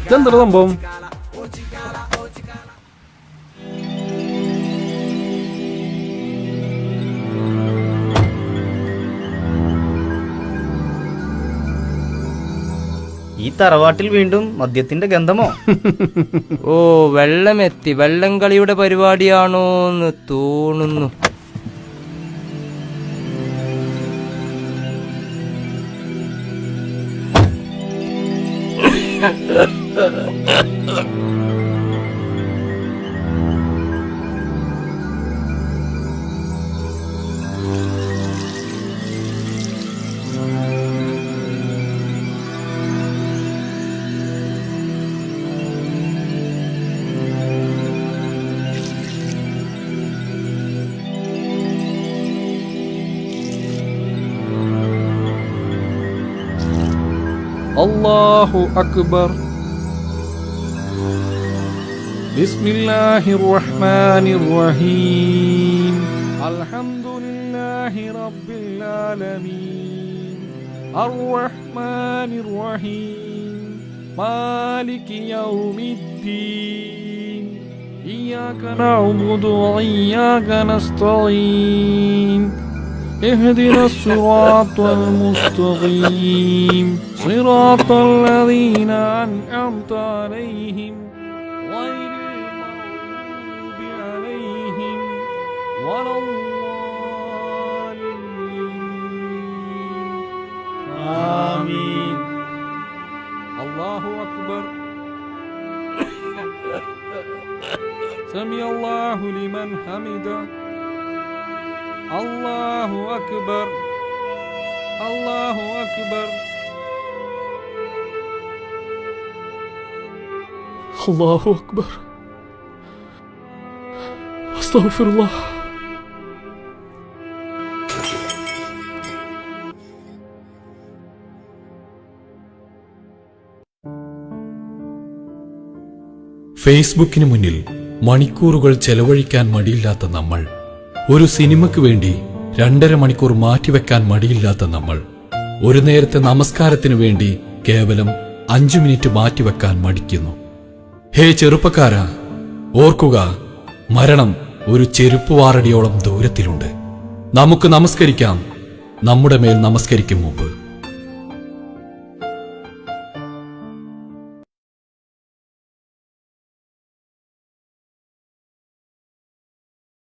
ഇതെന്താ സംഭവം? ഈ തറവാട്ടിൽ വീണ്ടും മദ്യത്തിന്റെ ഗന്ധമോ? ഓ, വെള്ളമെത്തി. വെള്ളം കളിയുടെ പരിപാടിയാണോന്ന് തോന്നുന്നു. അല്ലാഹു അക്ബർ. ബിസ്മില്ലാഹിർ റഹ്മാനിർ റഹീം. അൽഹംദുലില്ലാഹി റബ്ബിൽ ആലമീൻ. അർറഹ്മാനിർ റഹീം. മാലികി യൗമിദ്ദീൻ. ഇയ്യാക നഅ്ബുദു വ ഇയ്യാക നസ്തഈൻ. اهدنا الصراط المستقيم صراط الذين أنعمت عليهم غير المغضوب عليهم ولا الضالين. آمين. الله أكبر. سمع الله لمن حمده. الله أكبر. الله أكبر. الله أكبر. أستغفر الله. ഫേസ്ബുക്കിന് മുന്നിൽ മണിക്കൂറുകൾ ചെലവഴിക്കാൻ മടിയില്ലാത്ത നമ്മൾ, ഒരു സിനിമയ്ക്ക് വേണ്ടി 2.5 മണിക്കൂർ മാറ്റിവെക്കാൻ മടിയില്ലാത്ത നമ്മൾ, ഒരു നേരത്തെ നമസ്കാരത്തിനു വേണ്ടി കേവലം 5 മിനിറ്റ് മാറ്റിവെക്കാൻ മടിക്കുന്നു. ഹേ ചെറുപ്പക്കാരാ, ഓർക്കുക, മരണം ഒരു ചെരുപ്പുവാറടിയോളം ദൂരത്തിലുണ്ട്. നമുക്ക് നമസ്കരിക്കാം, നമ്മുടെ മേൽ നമസ്കരിക്കും മുമ്പ്.